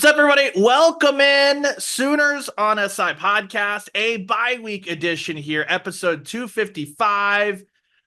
What's up, everybody? Welcome in Sooners on SI Podcast, a bye-week edition here, episode 255.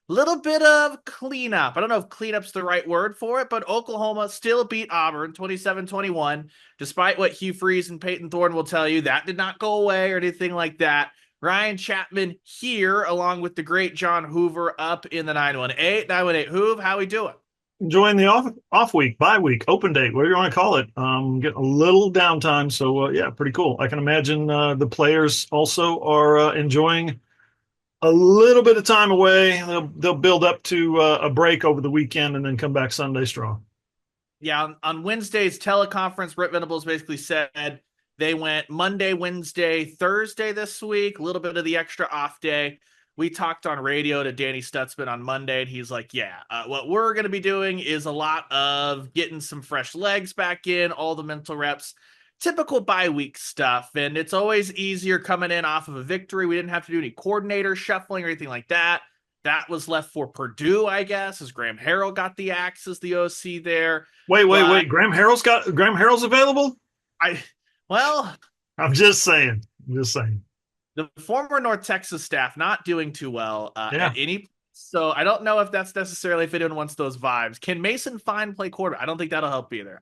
Little bit of cleanup. I don't know if cleanup's the right word for it, but Oklahoma still beat Auburn 27-21. Despite what Hugh Freeze and Peyton Thorne will tell you, that did not go away or anything like that. Ryan Chapman here, along with the great John Hoover, up in the 918. 918 Hoove, how we doing? Enjoying the off week, bye week, open date, whatever you want to call it. Getting a little downtime, so yeah, pretty cool. I can imagine the players also are enjoying a little bit of time away. They'll build up to a break over the weekend and then come back Sunday strong. Yeah, on Wednesday's teleconference, Brent Venables basically said they went Monday, Wednesday, Thursday this week, a little bit of the extra off day. We talked on radio to Danny Stutzman on Monday, and he's like, yeah, what we're going to be doing is a lot of getting some fresh legs back in, all the mental reps, typical bye week stuff. And it's always easier coming in off of a victory. We didn't have to do any coordinator shuffling or anything like that. That was left for Purdue, I guess, as Graham Harrell got the axe as the OC there. Wait. Graham Harrell's available? Well, I'm just saying. The former North Texas staff not doing too well Yeah. at any. So I don't know if that's necessarily if anyone wants those vibes. Can Mason Fine play quarterback? I don't think that'll help either.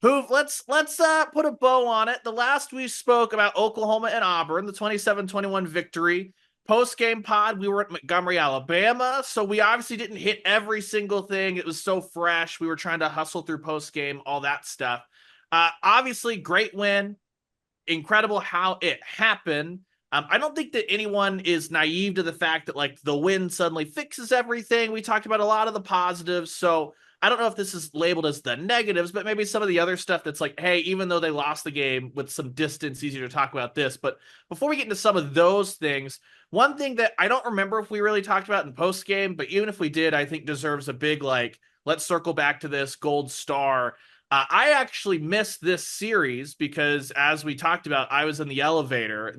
Hoove, let's put a bow on it. The last we spoke about Oklahoma and Auburn, the 27-21 victory. Post-game pod, we were at Montgomery, Alabama. So we obviously didn't hit every single thing. It was so fresh. We were trying to hustle through post-game, all that stuff. Obviously, great win. Incredible how it happened. I don't think that anyone is naive to the fact that like the win suddenly fixes everything. We talked about a lot of the positives, so I don't know if this is labeled as the negatives, but maybe some of the other stuff that's like, hey, even though they lost the game with some distance, easier to talk about this. But before we get into some of those things, one thing that I don't remember if we really talked about in post game, but even if we did, I think deserves a big like, let's circle back to this gold star. I actually missed this series because, as we talked about, I was in the elevator.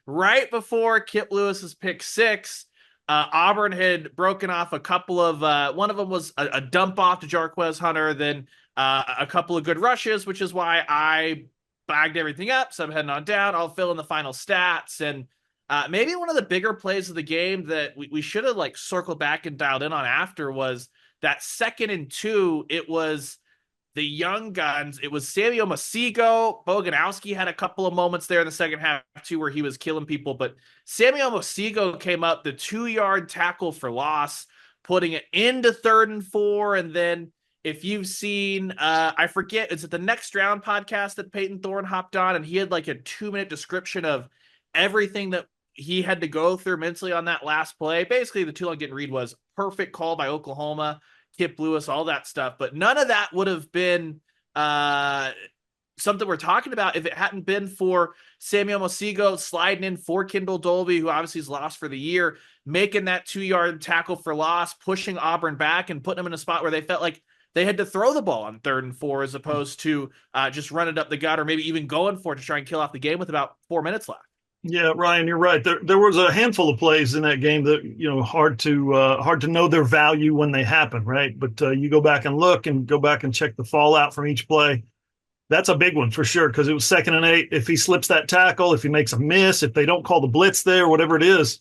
Right before Kip Lewis's pick six, Auburn had broken off a couple of. One of them was a dump off to Jarquez Hunter, then a couple of good rushes, which is why I bagged everything up. So I'm heading on down. I'll fill in the final stats, and maybe one of the bigger plays of the game that we should have like circled back and dialed in on after was that 2nd and 2. It was the young guns. It was Samuel Masigo. Boganowski had a couple of moments there in the second half too where he was killing people, but Samuel Masigo came up, the 2-yard tackle for loss, putting it into 3rd and 4. And then if you've seen, I forget, is it the Next Round podcast that Peyton Thorne hopped on, and he had like a 2-minute description of everything that he had to go through mentally on that last play. Basically, the too long getting read was perfect call by Oklahoma, Kip Lewis, all that stuff. But none of that would have been something we're talking about if it hadn't been for Samuel Masigo sliding in for Kendall Dolby, who obviously is lost for the year, making that 2-yard tackle for loss, pushing Auburn back and putting them in a spot where they felt like they had to throw the ball on 3rd and 4 as opposed to just run it up the gut or maybe even going for it to try and kill off the game with about 4 minutes left. Yeah, Ryan, you're right. There was a handful of plays in that game that hard to know their value when they happen, right? But you go back and look and go back and check the fallout from each play. That's a big one for sure because it was 2nd and 8. If he slips that tackle, if he makes a miss, if they don't call the blitz there, whatever it is,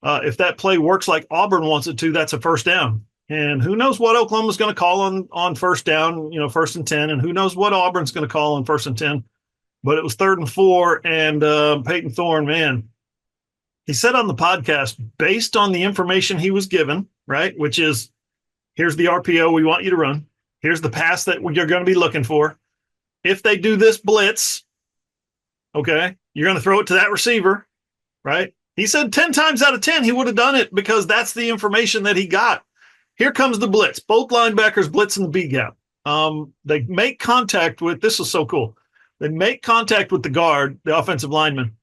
if that play works like Auburn wants it to, that's a first down. And who knows what Oklahoma's going to call on first down, 1st and 10, and who knows what Auburn's going to call on 1st and 10. But it was 3rd and 4, and Peyton Thorne, man, he said on the podcast, based on the information he was given, right, which is, here's the RPO we want you to run. Here's the pass that you're going to be looking for. If they do this blitz, okay, you're going to throw it to that receiver, right? He said 10 times out of 10 he would have done it because that's the information that he got. Here comes the blitz. Both linebackers blitz in the B gap. They make contact with, this is so cool. They make contact with the guard, the offensive lineman,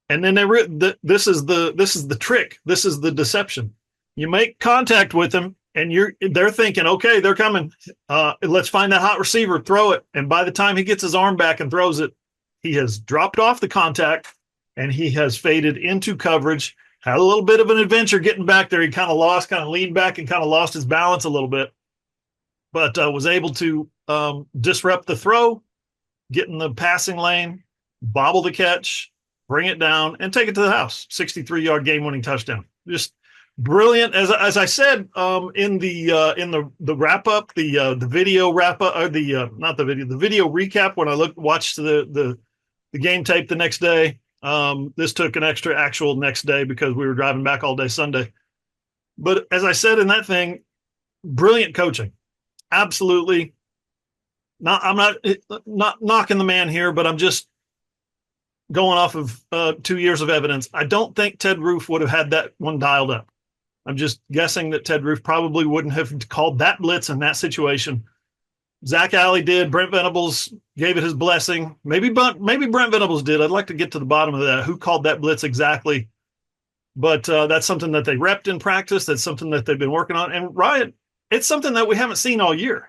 and then this is the trick. This is the deception. You make contact with them, and they're thinking, okay, they're coming. Let's find that hot receiver, throw it. And by the time he gets his arm back and throws it, he has dropped off the contact, and he has faded into coverage. Had a little bit of an adventure getting back there. He kind of leaned back and kind of lost his balance a little bit, but was able to disrupt the throw. get in the passing lane, bobble the catch, bring it down, and take it to the house. 63-yard game-winning touchdown. Just brilliant. As I said in the wrap up, the video wrap up, or the not the video recap when I watched the game tape the next day. This took an extra actual next day because we were driving back all day Sunday. But as I said in that thing, brilliant coaching. Absolutely. I'm not knocking the man here, but I'm just going off of 2 years of evidence. I don't think Ted Roof would have had that one dialed up. I'm just guessing that Ted Roof probably wouldn't have called that blitz in that situation. Zach Alley did. Brent Venables gave it his blessing. Maybe Brent Venables did. I'd like to get to the bottom of that. Who called that blitz exactly? But that's something that they repped in practice. That's something that they've been working on. And Ryan, it's something that we haven't seen all year.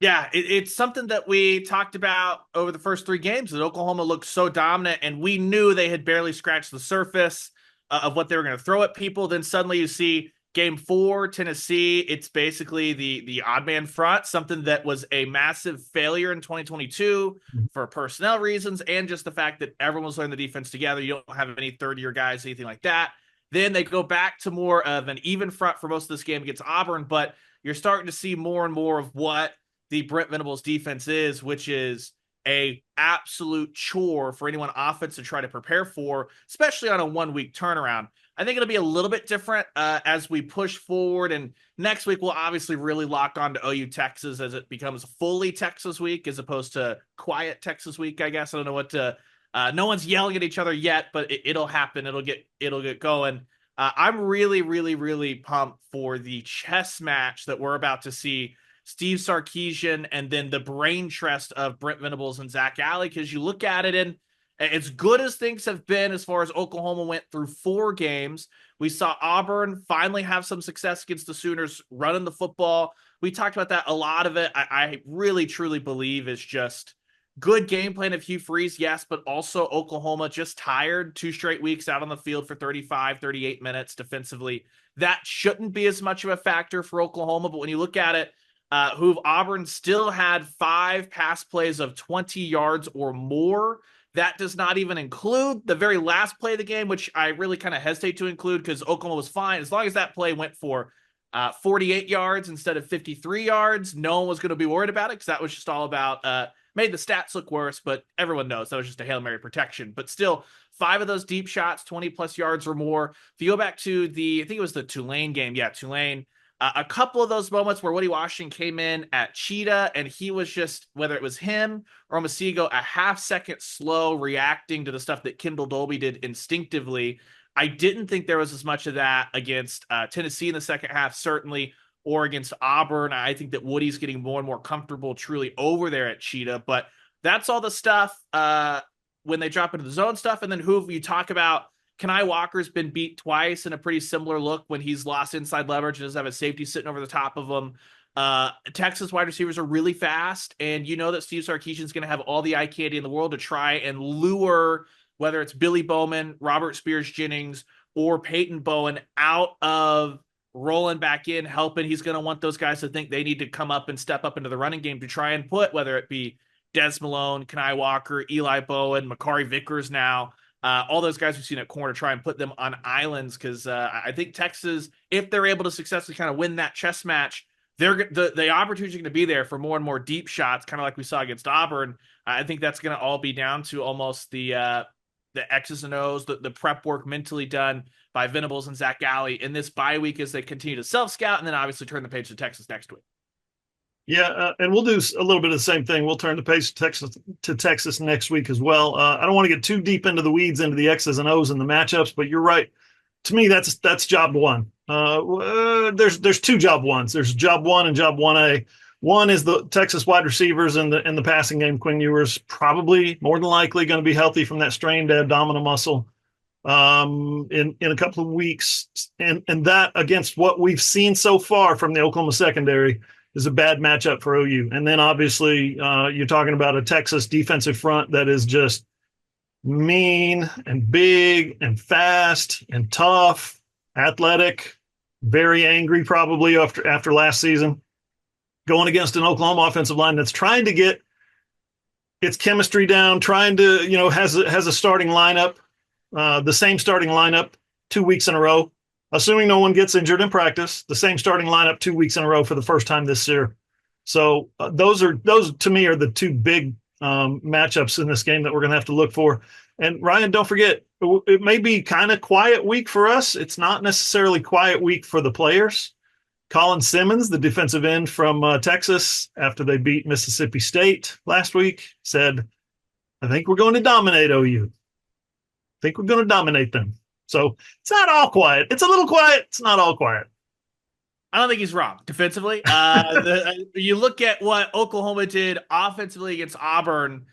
Yeah, it's something that we talked about over the first 3 games, that Oklahoma looked so dominant, and we knew they had barely scratched the surface of what they were going to throw at people. Then suddenly you see game 4, Tennessee. It's basically the odd man front, something that was a massive failure in 2022 for personnel reasons and just the fact that everyone was learning the defense together. You don't have any third-year guys, anything like that. Then they go back to more of an even front for most of this game against Auburn, but you're starting to see more and more of what the Brent Venables defense is, which is a absolute chore for anyone offense to try to prepare for, especially on a 1-week turnaround. I think it'll be a little bit different as we push forward, and next week we'll obviously really lock on to OU Texas as it becomes fully Texas week as opposed to quiet Texas week, I guess. I don't know what to no one's yelling at each other yet, but it'll happen. It'll get going. I'm really, really, really pumped for the chess match that we're about to see. Steve Sarkisian and then the brain trust of Brent Venables and Zach Alley, because you look at it, and as good as things have been as far as Oklahoma went through 4 games, we saw Auburn finally have some success against the Sooners running the football. We talked about that. A lot of it, I really, truly believe is just good game plan of Hugh Freeze, yes, but also Oklahoma just tired 2 straight weeks out on the field for 35, 38 minutes defensively. That shouldn't be as much of a factor for Oklahoma, but when you look at it, Auburn still had 5 pass plays of 20 yards or more. That does not even include the very last play of the game, which I really kind of hesitate to include because Oklahoma was fine. As long as that play went for 48 yards instead of 53 yards, no one was going to be worried about it because that was just all about made the stats look worse, but everyone knows that was just a Hail Mary protection. But still, 5 of those deep shots, 20-plus yards or more. If you go back to I think it was the Tulane game. Yeah, Tulane. A couple of those moments where Woody Washington came in at Cheetah and he was just, whether it was him or Masigo, a half-second slow reacting to the stuff that Kendall Dolby did instinctively. I didn't think there was as much of that against Tennessee in the second half, certainly, or against Auburn. I think that Woody's getting more and more comfortable truly over there at Cheetah, but that's all the stuff when they drop into the zone stuff. And then Hoover, you talk about Kenai Walker's been beat twice in a pretty similar look when he's lost inside leverage and doesn't have a safety sitting over the top of him. Texas wide receivers are really fast, and you know that Steve Sarkisian's going to have all the eye candy in the world to try and lure, whether it's Billy Bowman, Robert Spears-Jennings, or Peyton Bowen out of rolling back in, helping. He's going to want those guys to think they need to come up and step up into the running game to try and put, whether it be Des Malone, Kenai Walker, Eli Bowen, Makari Vickers now, all those guys we've seen at corner, try and put them on islands because I think Texas, if they're able to successfully kind of win that chess match, the opportunity is going to be there for more and more deep shots, kind of like we saw against Auburn. I think that's going to all be down to almost the X's and O's, the prep work mentally done by Venables and Zach Alley in this bye week as they continue to self-scout and then obviously turn the page to Texas next week. Yeah, and we'll do a little bit of the same thing. We'll turn the page to Texas next week as well. I don't want to get too deep into the weeds, into the X's and O's and the matchups, but you're right. To me, that's job one. There's 2 job ones. There's job 1 and job 1A. One is the Texas wide receivers in the passing game. Quinn Ewers probably more than likely going to be healthy from that strained abdominal muscle in a couple of weeks, and that against what we've seen so far from the Oklahoma secondary is a bad matchup for OU. And then obviously you're talking about a Texas defensive front that is just mean and big and fast and tough, athletic, very angry probably after last season, going against an Oklahoma offensive line that's trying to get its chemistry down, trying to, has a starting lineup, the same starting lineup 2 weeks in a row, assuming no one gets injured in practice, the same starting lineup 2 weeks in a row for the first time this year. So those to me are the two big matchups in this game that we're going to have to look for. And Ryan, don't forget, it may be kind of quiet week for us. It's not necessarily quiet week for the players. Colin Simmons, the defensive end from Texas, after they beat Mississippi State last week, said, I think we're going to dominate OU. I think we're going to dominate them. So it's not all quiet. It's a little quiet. It's not all quiet. I don't think he's wrong defensively. You look at what Oklahoma did offensively against Auburn.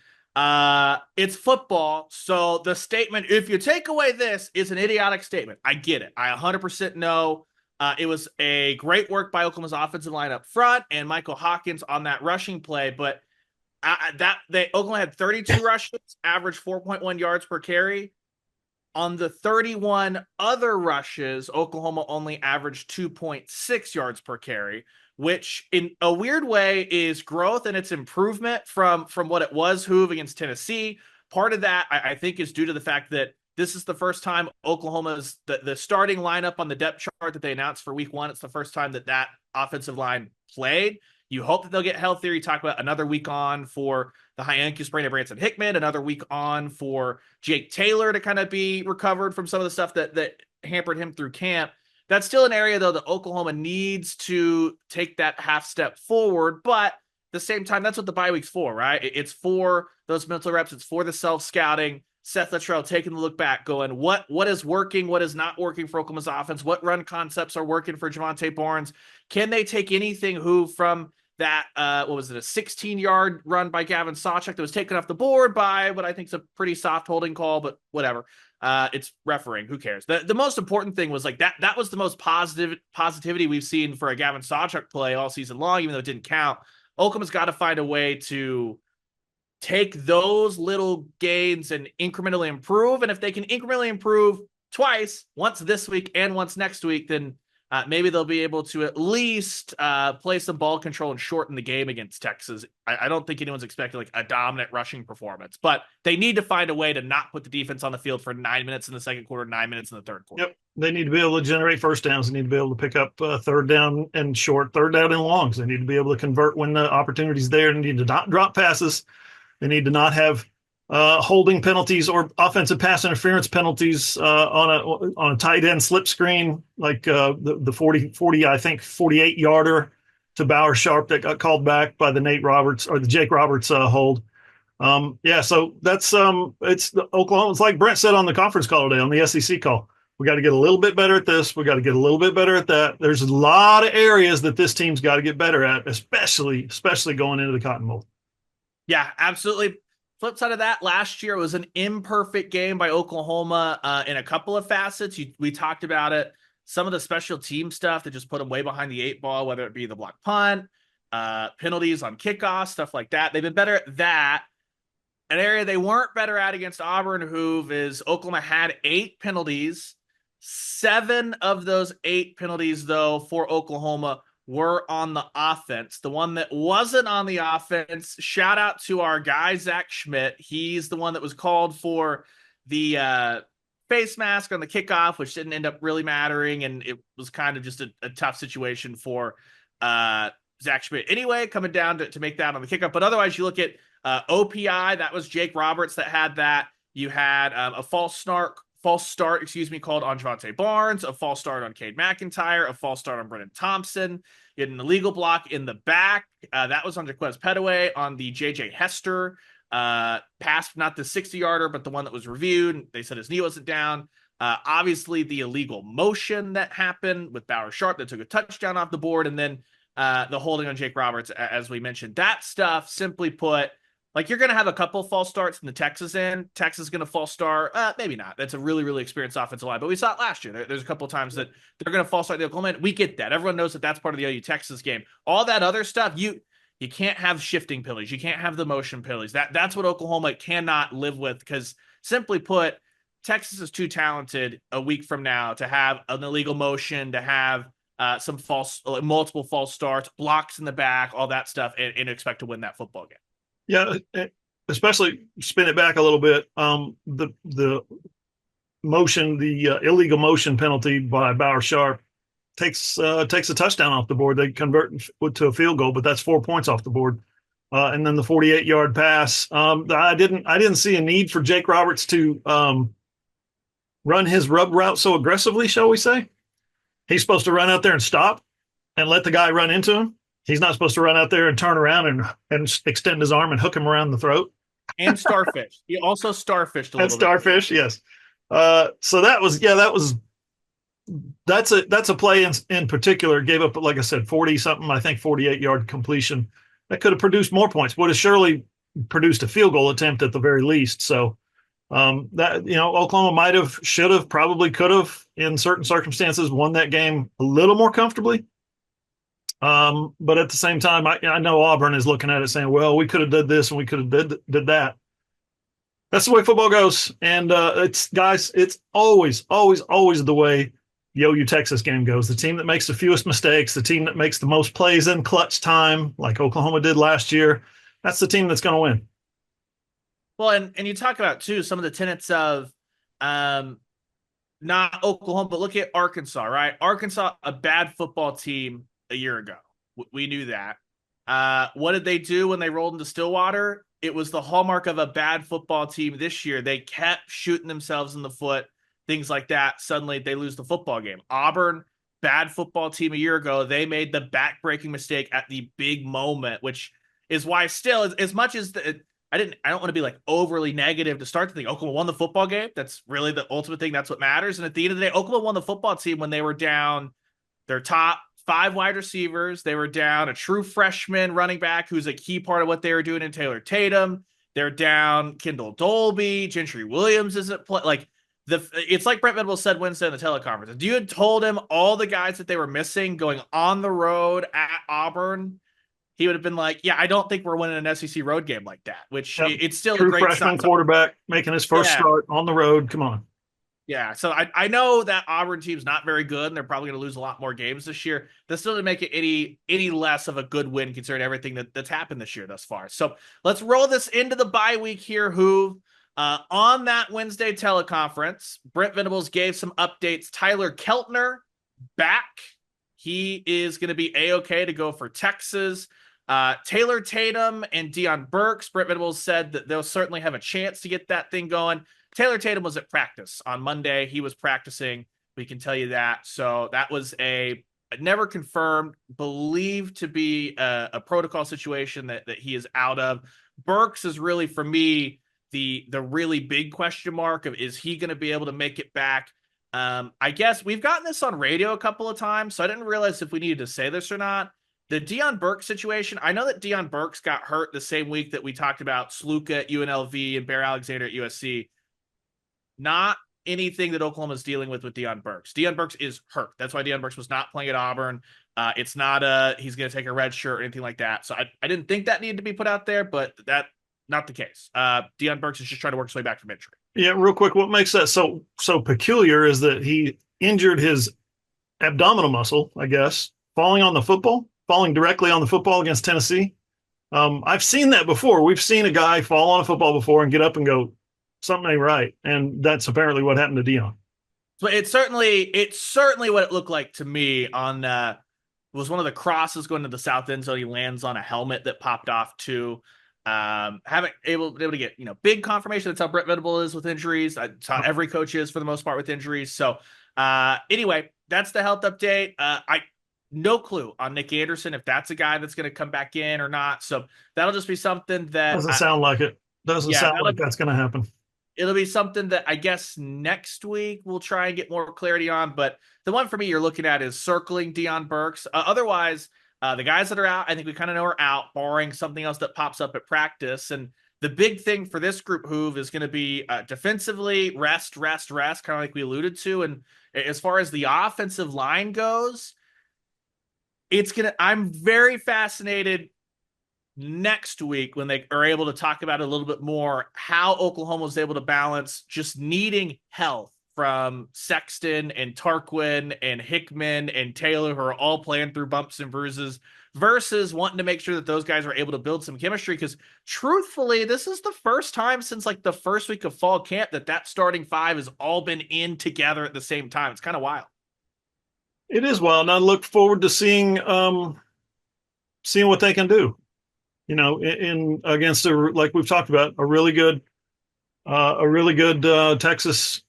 It's football. So the statement, if you take away this, is an idiotic statement. I get it. I 100% know. It was a great work by Oklahoma's offensive line up front and Michael Hawkins on that rushing play. But Oklahoma had 32 rushes, averaged 4.1 yards per carry. On the 31 other rushes, Oklahoma only averaged 2.6 yards per carry, which in a weird way is growth and it's improvement from what it was Hoover against Tennessee. Part of that, I think, is due to the fact that this is the first time Oklahoma's the starting lineup on the depth chart that they announced for week 1. It's the first time that offensive line played. You hope that they'll get healthier. You talk about another week on for the high ankle sprain of Branson Hickman, another week on for Jake Taylor to kind of be recovered from some of the stuff that hampered him through camp. That's still an area, though, that Oklahoma needs to take that half step forward. But at the same time, that's what the bye week's for, right? It's for those mental reps. It's for the self-scouting. Seth Luttrell taking the look back, going, what is working, what is not working for Oklahoma's offense, what run concepts are working for Javonte Barnes. Can they take anything who from that, a 16-yard run by Gavin Sawchuk that was taken off the board by what I think is a pretty soft holding call, but whatever. It's refereeing. Who cares? The most important thing was like that was the most positivity we've seen for a Gavin Sawchuk play all season long, even though it didn't count. Oklahoma's got to find a way to take those little gains and incrementally improve. And if they can incrementally improve twice, once this week and once next week, then maybe they'll be able to at least play some ball control and shorten the game against Texas. I don't think anyone's expecting like a dominant rushing performance, but they need to find a way to not put the defense on the field for 9 minutes in the second quarter, 9 minutes in the third quarter. Yep. They need to be able to generate first downs. They need to be able to pick up third down and short, third down and longs. They need to be able to convert when the opportunity's there. They need to not drop passes. They need to not have holding penalties or offensive pass interference penalties on a tight end slip screen, like the 40, I think 48 yarder to Bauer Sharp that got called back by the Nate Roberts or the Jake Roberts hold. So that's it's Oklahoma's like Brent said on the conference call today on the SEC call. We got to get a little bit better at this. We got to get a little bit better at that. There's a lot of areas that this team's got to get better at, especially going into the Cotton Bowl. Yeah, absolutely. Flip side of that, last year was an imperfect game by Oklahoma in a couple of facets. We talked about it. Some of the special team stuff that just put them way behind the 8 ball, whether it be the block punt, penalties on kickoffs, stuff like that. They've been better at that. An area they weren't better at against Auburn, Hoove, is Oklahoma had 8 penalties. 7 of those 8 penalties, though, for Oklahoma were on the offense. The one that wasn't on the offense, shout out to our guy, Zach Schmidt. He's the one that was called for the face mask on the kickoff, which didn't end up really mattering. And it was kind of just a tough situation for Zach Schmidt. Anyway, coming down to make that on the kickoff. But otherwise, you look at OPI, that was Jake Roberts that had that. You had a false start, called on Javonte Barnes, a false start on Cade McIntyre, a false start on Brennan Thompson. You had an illegal block in the back. That was on Jaquez Petaway on the J.J. Hester pass, not the 60-yarder, but the one that was reviewed. They said his knee wasn't down. Obviously, the illegal motion that happened with Bauer Sharp that took a touchdown off the board, and then the holding on Jake Roberts, as we mentioned. That stuff, simply put, like you're going to have a couple false starts in the Texas end. Texas is going to false start. Maybe not. That's a really, really experienced offensive line. But we saw it last year. There's a couple of times that they're going to false start the Oklahoma end. We get that. Everyone knows that that's part of the OU Texas game. All that other stuff, you can't have shifting penalties. You can't have the motion penalties. That's what Oklahoma cannot live with because, simply put, Texas is too talented a week from now to have an illegal motion, to have some multiple false starts, blocks in the back, all that stuff, and expect to win that football game. Yeah, especially spin it back a little bit. The motion, the illegal motion penalty by Bauer Sharp takes a touchdown off the board. They convert to a field goal, but that's 4 points off the board. And then the 48-yard pass. I didn't see a need for Jake Roberts to run his rub route so aggressively, shall we say? He's supposed to run out there and stop and let the guy run into him. He's not supposed to run out there and turn around and extend his arm and hook him around the throat. And starfish. He also starfished a And little bit. starfish, yes. So that's a play in particular. Gave up, like I said, 40 something, I think 48-yard completion that could have produced more points. Would have surely produced a field goal attempt at the very least. So that, Oklahoma might have, should have, probably could have, in certain circumstances, won that game a little more comfortably. But at the same time, I know Auburn is looking at it saying, well, we could have did this and we could have did that. That's the way football goes. And it's always, always, always the way the OU Texas game goes. The team that makes the fewest mistakes, the team that makes the most plays in clutch time, like Oklahoma did last year, that's the team that's going to win. Well, and you talk about too some of the tenets of not Oklahoma, but look at Arkansas, right? Arkansas, a bad football team a year ago. We knew that. What did they do when they rolled into Stillwater? It was the hallmark of a bad football team this year. They kept shooting themselves in the foot, things like that. Suddenly they lose the football game. Auburn, bad football team a year ago. They made the back-breaking mistake at the big moment, which is why still, as much as I don't want to be like overly negative to start to think Oklahoma won the football game. That's really the ultimate thing. That's what matters. And at the end of the day, Oklahoma won the football team when they were down their top 5 wide receivers. They were down a true freshman running back who's a key part of what they were doing in Taylor Tatum. They're down Kendall Dolby. Gentry Williams isn't like it's like Brent Venables said Wednesday in the teleconference. If you had told him all the guys that they were missing going on the road at Auburn, he would have been like, yeah, I don't think we're winning an SEC road game like that, which Yep. it's still True a great freshman quarterback making his first start on the road. Come on. Yeah, so I know that Auburn team's not very good, and they're probably going to lose a lot more games this year. That still doesn't make it any less of a good win considering everything that's happened this year thus far. So let's roll this into the bye week here, Hoove. On that Wednesday teleconference, Brent Venables gave some updates. Tyler Keltner back. He is going to be A-OK to go for Texas. Taylor Tatum and Deion Burks, Brent Venables said that they'll certainly have a chance to get that thing going. Taylor Tatum was at practice on Monday. He was practicing. We can tell you that. So that was a never confirmed, believed to be a protocol situation that he is out of. Burks is really, for me, the really big question mark of, is he going to be able to make it back? I guess we've gotten this on radio a couple of times, so I didn't realize if we needed to say this or not. The Deion Burks situation, I know that Deion Burks got hurt the same week that we talked about Sluka at UNLV and Bear Alexander at USC. Not anything that Oklahoma's dealing with Deion Burks. Deion Burks is hurt. That's why Deion Burks was not playing at Auburn. It's not he's going to take a red shirt or anything like that. So I didn't think that needed to be put out there, but that not the case. Deion Burks is just trying to work his way back from injury. Yeah, real quick, what makes that so peculiar is that he injured his abdominal muscle, I guess, falling directly on the football against Tennessee. I've seen that before. We've seen a guy fall on a football before and get up and go, something ain't right. And that's apparently what happened to Deion. So it's certainly what it looked like to me on was one of the crosses going to the south end zone. He lands on a helmet that popped off too. Haven't able to get big confirmation. That's how Brent Venables is with injuries. That's how every coach is for the most part with injuries. So anyway, that's the health update. I no clue on Nick Anderson if that's a guy that's going to come back in or not. So that'll just be something that doesn't sound like it. Doesn't sound like that's going to happen. It'll be something that I guess next week we'll try and get more clarity on. But the one for me you're looking at is circling Deion Burks. Otherwise, the guys that are out, I think we kind of know are out, barring something else that pops up at practice. And the big thing for this group, Hoove, is going to be defensively rest, kind of like we alluded to. And as far as the offensive line goes, I'm very fascinated next week when they are able to talk about it a little bit more, how Oklahoma was able to balance just needing health from Sexton and Tarquin and Hickman and Taylor, who are all playing through bumps and bruises, versus wanting to make sure that those guys are able to build some chemistry. Because truthfully, this is the first time since like the first week of fall camp that starting five has all been in together at the same time. It's kind of wild. It is wild, and I look forward to seeing what they can do. In against like we've talked about, a really good Texas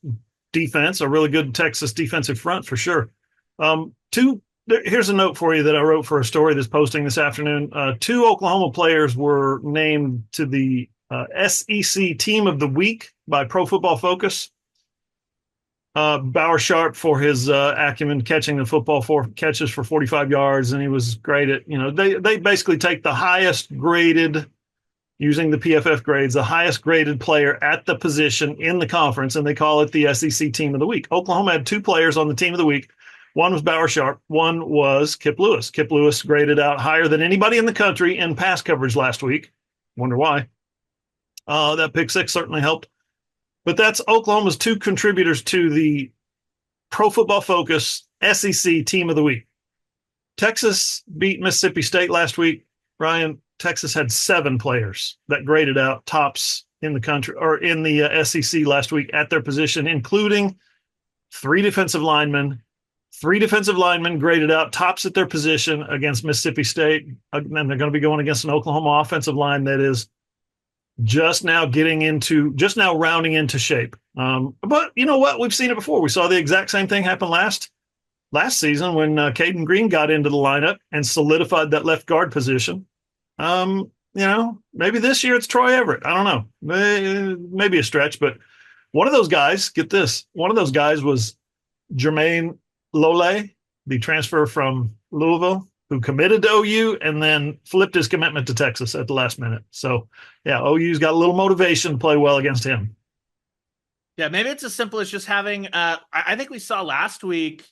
defense, a really good Texas defensive front for sure. Here's a note for you that I wrote for a story that's posting this afternoon. Two Oklahoma players were named to the SEC Team of the Week by Pro Football Focus. Bauer Sharp for his acumen catching the football, 4 catches for 45 yards, and he was great at, they basically take the highest graded, using the PFF grades, the highest graded player at the position in the conference, and they call it the SEC Team of the Week. Oklahoma had two players on the Team of the Week. One was Bauer Sharp. One was Kip Lewis. Kip Lewis graded out higher than anybody in the country in pass coverage last week. Wonder why. That pick six certainly helped. But that's Oklahoma's two contributors to the Pro Football Focus SEC Team of the Week. Texas beat Mississippi State last week. Ryan, Texas had 7 players that graded out tops in the country or in the SEC last week at their position, including 3 defensive linemen. 3 defensive linemen graded out tops at their position against Mississippi State. And they're going to be going against an Oklahoma offensive line that is just now rounding into shape. But you know what? We've seen it before. We saw the exact same thing happen last season when Caden Green got into the lineup and solidified that left guard position. Maybe this year it's Troy Everett. I don't know. Maybe a stretch, but one of those guys, get this, one of those guys was Jermaine Lole, the transfer from Louisville, who committed to OU and then flipped his commitment to Texas at the last minute. So, yeah, OU's got a little motivation to play well against him. Yeah, maybe it's as simple as just having I think we saw last week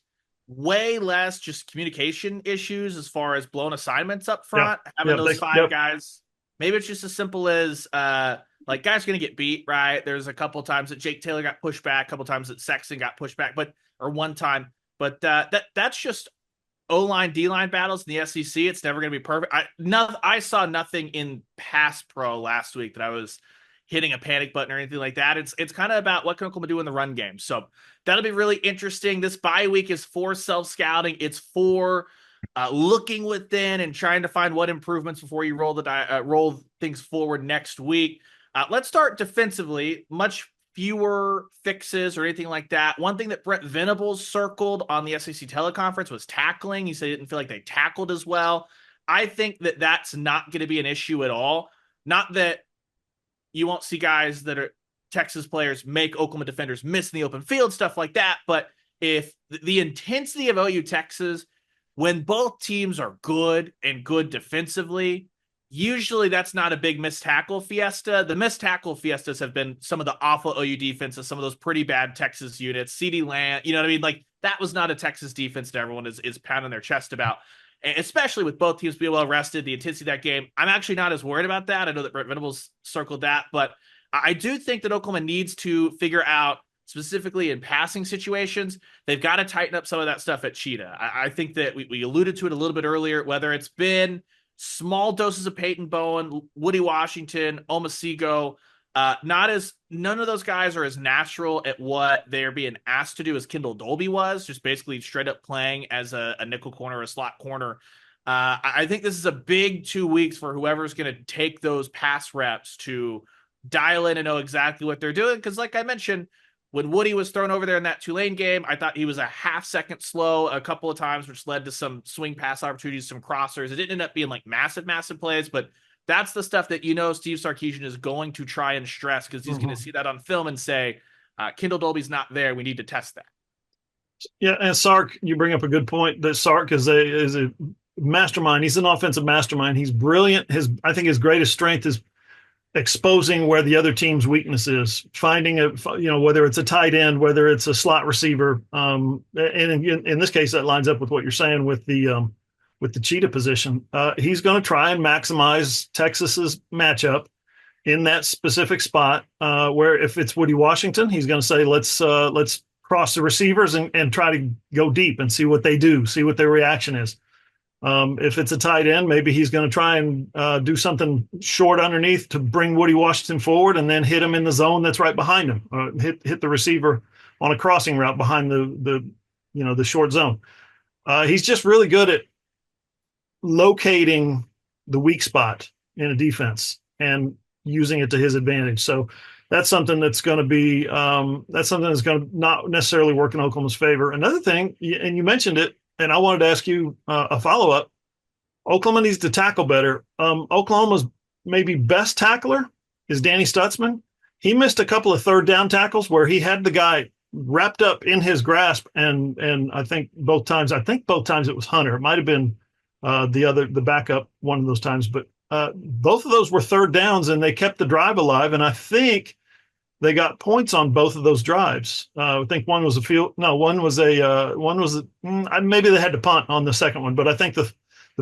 way less just communication issues as far as blown assignments up front, having those 5 guys. Maybe it's just as simple as like guys going to get beat, right? There's a couple of times that Jake Taylor got pushed back, a couple of times that Sexton got pushed back, or one time. But that's just O-line, D-line battles in the SEC. It's never going to be perfect. I saw nothing in pass pro last week that I was hitting a panic button or anything like that. It's kind of about what can Oklahoma do in the run game. So that'll be really interesting. This bye week is for self-scouting. It's for looking within and trying to find what improvements before you roll things forward next week. Let's start defensively. Much fewer fixes or anything like that. One thing that Brent Venables circled on the SEC teleconference was tackling. He said he didn't feel like they tackled as well. I think that that's not going to be an issue at all. Not that you won't see guys that are Texas players make Oklahoma defenders miss in the open field, stuff like that. But if the intensity of OU Texas, when both teams are good and good defensively, usually that's not a big missed tackle fiesta. The missed tackle fiestas have been some of the awful OU defenses, some of those pretty bad Texas units, CeeDee Lamb, you know what I mean? Like that was not a Texas defense that everyone is pounding their chest about. And especially with both teams being well rested, the intensity of that game. I'm actually not as worried about that. I know that Brent Venables circled that, but I do think that Oklahoma needs to figure out, specifically in passing situations, they've got to tighten up some of that stuff at Cheetah. I think that we alluded to it a little bit earlier, whether it's been small doses of Peyton Bowen, Woody Washington, Omasigo. None of those guys are as natural at what they're being asked to do as Kendall Dolby was, just basically straight up playing as a nickel corner or a slot corner. I think this is a big 2 weeks for whoever's going to take those pass reps to dial in and know exactly what they're doing. Because like I mentioned, when Woody was thrown over there in that Tulane game, I thought he was a half second slow a couple of times, which led to some swing pass opportunities, some crossers. It didn't end up being like massive plays, but that's the stuff that, Steve Sarkisian is going to try and stress because he's going to see that on film and say, Kendall Dolby's not there. We need to test that. Yeah, and Sark, you bring up a good point that Sark is a mastermind. He's an offensive mastermind. He's brilliant. I think his greatest strength is exposing where the other team's weakness is, finding whether it's a tight end, whether it's a slot receiver. And in this case, that lines up with what you're saying with the Cheetah position. He's going to try and maximize Texas's matchup in that specific spot, where if it's Woody Washington, he's going to say, let's cross the receivers and try to go deep and see what they do, see what their reaction is. If it's a tight end, maybe he's going to try and do something short underneath to bring Woody Washington forward and then hit him in the zone that's right behind him. Hit the receiver on a crossing route behind the short zone. He's just really good at locating the weak spot in a defense and using it to his advantage. So that's something that's going to not necessarily work in Oklahoma's favor. Another thing, and you mentioned it, and I wanted to ask you a follow-up. Oklahoma needs to tackle better. Oklahoma's maybe best tackler is Danny Stutzman. He missed a couple of third down tackles where he had the guy wrapped up in his grasp, and I think both times it was Hunter. It might have been the backup one of those times, but both of those were third downs, and they kept the drive alive. And I think they got points on both of those drives. I think one was maybe they had to punt on the second one, but I think the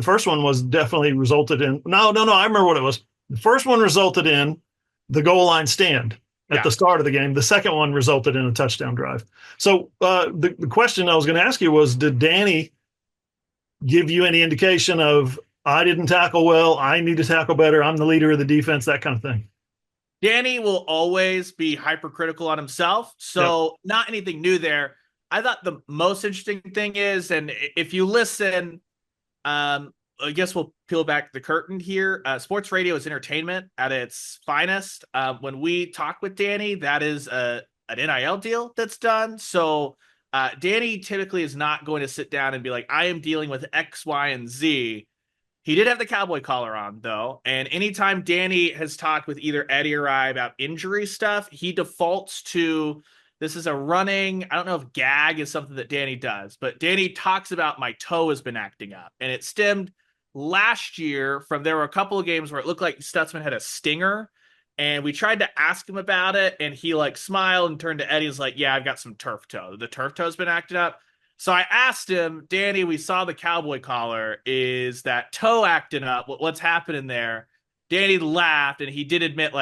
first one was definitely resulted in. No, I remember what it was. The first one resulted in the goal line stand at the start of the game. The second one resulted in a touchdown drive. So the question I was going to ask you was, did Danny give you any indication of, I didn't tackle well, I need to tackle better, I'm the leader of the defense, that kind of thing? Danny will always be hypercritical on himself, so Not anything new there. I thought the most interesting thing is, and if you listen, I guess we'll peel back the curtain here. Sports radio is entertainment at its finest. When we talk with Danny, that is an NIL deal that's done. So Danny typically is not going to sit down and be like, I am dealing with X, Y, and Z. He did have the cowboy collar on, though. And anytime Danny has talked with either Eddie or I about injury stuff, he defaults to, this is a running, I don't know if gag is something that Danny does, but Danny talks about, my toe has been acting up. And it stemmed last year from, there were a couple of games where it looked like Stutzman had a stinger. And we tried to ask him about it. And he smiled and turned to Eddie and was like, yeah, I've got some turf toe. The turf toe's been acting up. So I asked him, Danny, we saw the cowboy collar. Is that toe acting up? What's happening there? Danny laughed, and he did admit,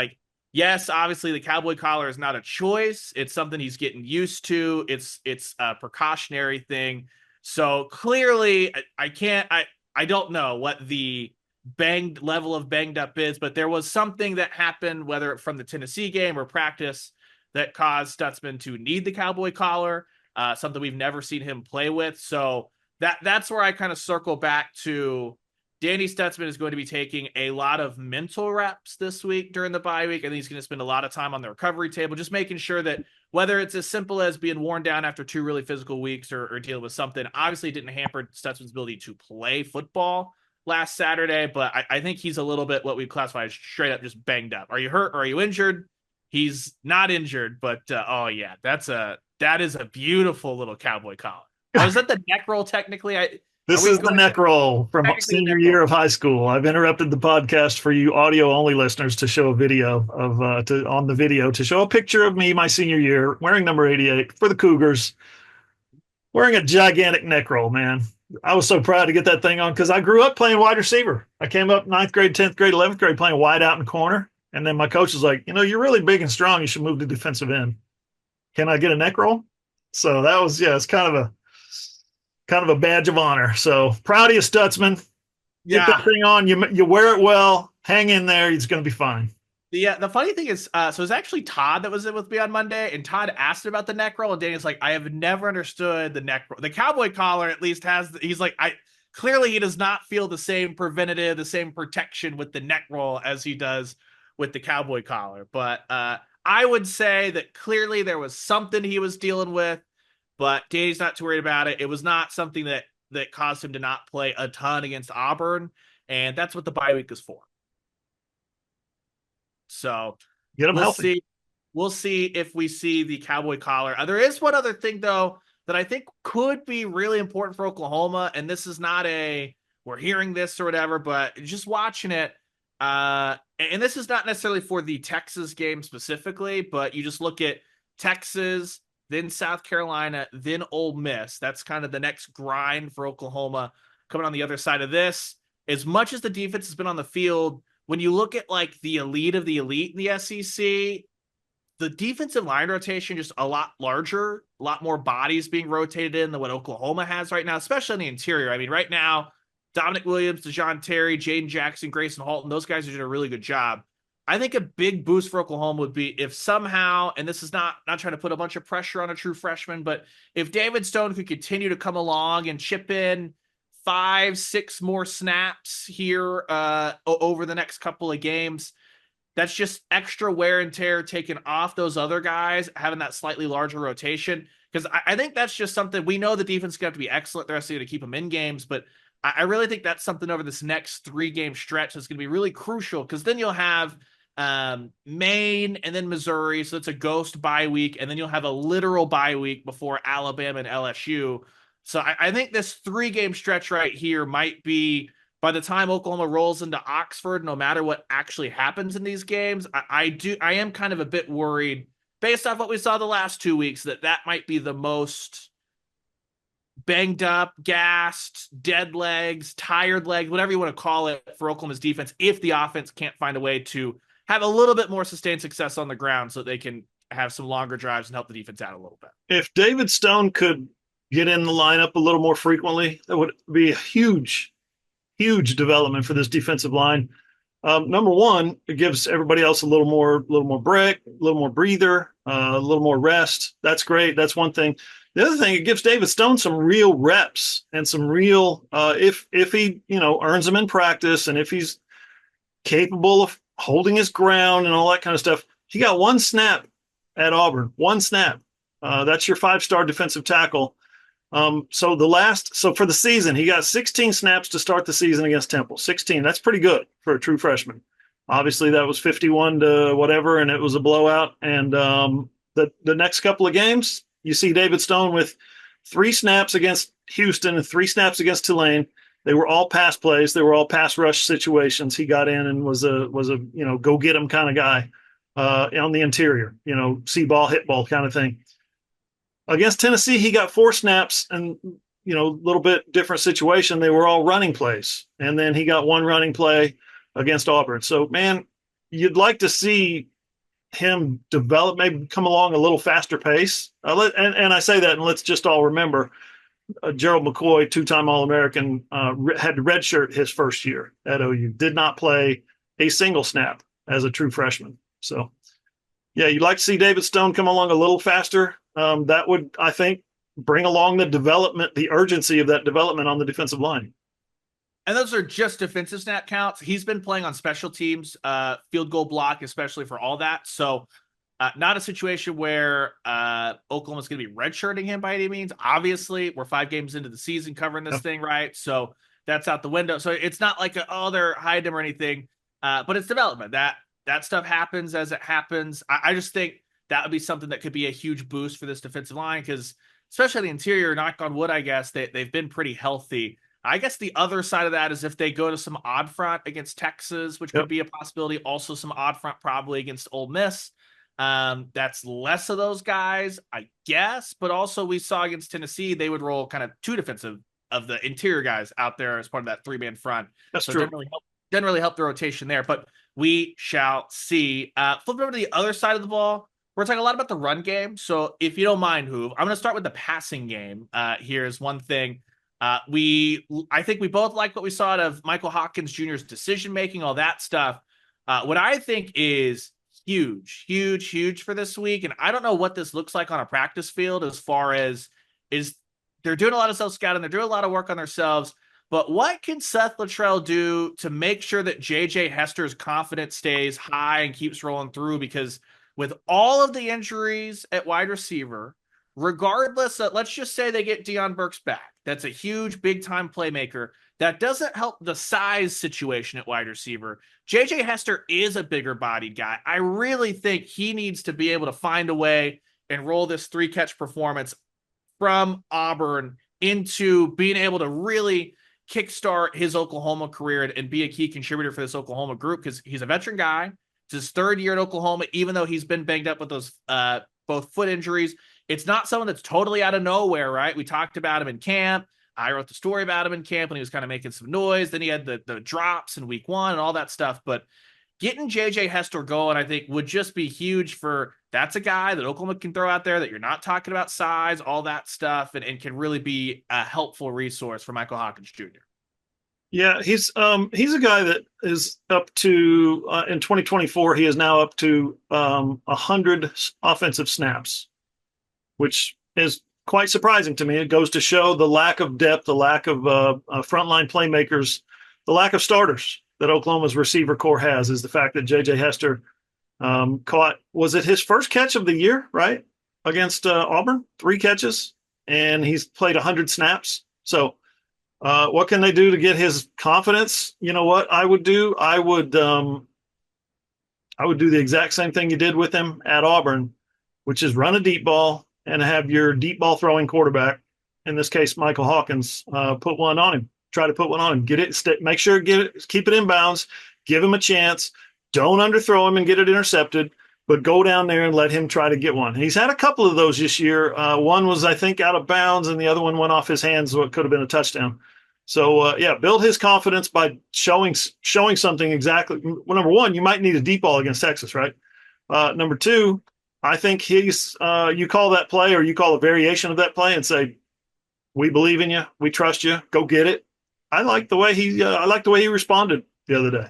yes, obviously the cowboy collar is not a choice. It's something he's getting used to. It's a precautionary thing. So clearly, I don't know what the level of banged up is, but there was something that happened, whether from the Tennessee game or practice, that caused Stutzman to need the cowboy collar. Something we've never seen him play with. So that's where I kind of circle back to, Danny Stutzman is going to be taking a lot of mental reps this week during the bye week. I think he's going to spend a lot of time on the recovery table, just making sure that whether it's as simple as being worn down after 2 really physical weeks or dealing with something, obviously it didn't hamper Stutzman's ability to play football last Saturday, but I think he's a little bit what we classify as straight up just banged up. Are you hurt or are you injured? He's not injured, but that is a beautiful little cowboy collar. Oh, is that the neck roll technically? This is the neck roll from senior year of high school. I've interrupted the podcast for you audio-only listeners to show a video to show a picture of me my senior year wearing number 88 for the Cougars, wearing a gigantic neck roll, man. I was so proud to get that thing on because I grew up playing wide receiver. I came up 9th grade, 10th grade, 11th grade playing wide out in corner. And then my coach was like, you're really big and strong. You should move to defensive end. Can I get a neck roll? So that was, it's kind of a badge of honor. So proud of you, Stutzman. Get that thing on. You wear it well. Hang in there. It's going to be fine. The funny thing is, so it was actually Todd that was with me on Monday, and Todd asked about the neck roll, and Danny's like, I have never understood the neck roll. The cowboy collar at least he's like, clearly he does not feel the same preventative, the same protection with the neck roll as he does with the cowboy collar. But I would say that clearly there was something he was dealing with, but Danny's not too worried about it. It was not something that caused him to not play a ton against Auburn, and that's what the bye week is for. So get him healthy. We'll see if we see the cowboy collar. There is one other thing, though, that I think could be really important for Oklahoma, and this is not we're hearing this or whatever, but just watching it, and this is not necessarily for the Texas game specifically, but you just look at Texas, then South Carolina, then Ole Miss. That's kind of the next grind for Oklahoma coming on the other side of this. As much as the defense has been on the field, when you look at the elite of the elite in the SEC, the defensive line rotation just a lot larger a lot more bodies being rotated in than what Oklahoma has right now, especially in the interior. I mean, right now, Dominic Williams, DeJoun Terry, Jaden Jackson, Grayson Halton, those guys are doing a really good job. I think a big boost for Oklahoma would be if somehow, and this is not trying to put a bunch of pressure on a true freshman, but if David Stone could continue to come along and chip in 5-6 more snaps here over the next couple of games, that's just extra wear and tear taken off those other guys, having that slightly larger rotation. Because I think that's just something we know the defense is going to have to be excellent the rest of the year to keep them in games. But I really think that's something over this next 3-game stretch that's going to be really crucial, because then you'll have Maine and then Missouri. So it's a ghost bye week. And then you'll have a literal bye week before Alabama and LSU. So I think this 3-game stretch right here might be, by the time Oklahoma rolls into Oxford, no matter what actually happens in these games, I am kind of a bit worried based off what we saw the last 2 weeks that might be the most banged up, gassed, dead legs, tired legs, whatever you want to call it for Oklahoma's defense, if the offense can't find a way to have a little bit more sustained success on the ground so they can have some longer drives and help the defense out a little bit. If David Stone could get in the lineup a little more frequently, that would be a huge development for this defensive line. Number one, it gives everybody else a little more break, a little more breather, a little more rest. That's great. That's one thing. The other thing, it gives David Stone some real reps and some real, if he, earns them in practice, and if he's capable of holding his ground and all that kind of stuff. He got one snap at Auburn, one snap. That's your 5-star defensive tackle. So for the season, he got 16 snaps to start the season against Temple. 16. That's pretty good for a true freshman. Obviously, that was 51 to whatever, and it was a blowout. And the next couple of games, you see David Stone with 3 snaps against Houston and 3 snaps against Tulane. They were all pass plays. They were all pass rush situations. He got in and was a go get him kind of guy on the interior. See ball, hit ball kind of thing. Against Tennessee, he got 4 snaps and, a little bit different situation. They were all running plays. And then he got 1 running play against Auburn. So, man, you'd like to see him develop, maybe come along a little faster pace. And I say that, and let's just all remember, Gerald McCoy, 2-time All-American, had to redshirt his first year at OU. Did not play a single snap as a true freshman. So, yeah, you'd like to see David Stone come along a little faster. That would, I think, bring along the development, the urgency of that development on the defensive line. And those are just defensive snap counts. He's been playing on special teams, field goal block, especially for all that. So not a situation where Oklahoma's going to be redshirting him by any means. Obviously, we're 5 games into the season covering this thing, right? So that's out the window. So it's not like, they're hiding him or anything, but it's development. That stuff happens as it happens. I just think that would be something that could be a huge boost for this defensive line, because especially the interior, knock on wood, I guess, they've been pretty healthy. I guess the other side of that is if they go to some odd front against Texas, which could be a possibility. Also some odd front probably against Ole Miss. That's less of those guys, I guess. But also we saw against Tennessee, they would roll kind of 2 defensive of the interior guys out there as part of that 3-man front. That's so true. Didn't really help the rotation there, but we shall see. Flip over to the other side of the ball. We're talking a lot about the run game. So if you don't mind, Hoove, I'm going to start with the passing game. Here is one thing. I think we both like what we saw out of Michael Hawkins Jr.'s decision-making, all that stuff. What I think is huge for this week, and I don't know what this looks like on a practice field as far as is they're doing a lot of self-scouting, they're doing a lot of work on themselves, but what can Seth Luttrell do to make sure that J.J. Hester's confidence stays high and keeps rolling through? Because with all of the injuries at wide receiver, regardless of, let's just say they get Deion Burks back. That's a huge, big-time playmaker. That doesn't help the size situation at wide receiver. J.J. Hester is a bigger-bodied guy. I really think he needs to be able to find a way and roll this 3-catch performance from Auburn into being able to really kickstart his Oklahoma career and be a key contributor for this Oklahoma group, because he's a veteran guy. It's his 3rd year at Oklahoma, even though he's been banged up with those both foot injuries. It's not someone that's totally out of nowhere, right? We talked about him in camp. I wrote the story about him in camp when he was kind of making some noise. Then he had the drops in week 1 and all that stuff. But getting J.J. Hester going, I think, would just be huge for That's a guy that Oklahoma can throw out there that you're not talking about size, all that stuff, and can really be a helpful resource for Michael Hawkins Jr. Yeah, he's a guy that is up to in 2024. He is now up to 100 offensive snaps, which is quite surprising to me. It goes to show the lack of depth, the lack of frontline playmakers, the lack of starters that Oklahoma's receiver core has. Is the fact that J.J. Hester caught, was it his first catch of the year, right, against Auburn? 3 catches, and he's played 100 snaps. So what can they do to get his confidence? You know what I would do? I would do the exact same thing you did with him at Auburn, which is run a deep ball and have your deep ball throwing quarterback, in this case Michael Hawkins, put one on him. Try to put one on him. Get it. Make sure keep it in bounds. Give him a chance. Don't underthrow him and get it intercepted, but go down there and let him try to get one. He's had a couple of those this year. One was, I think, out of bounds, and the other one went off his hands, so it could have been a touchdown. So, yeah, build his confidence by showing something exactly. Well, number one, you might need a deep ball against Texas, right? Number two, I think you call that play, or you call a variation of that play and say, we believe in you. We trust you. Go get it. I like the way he responded the other day.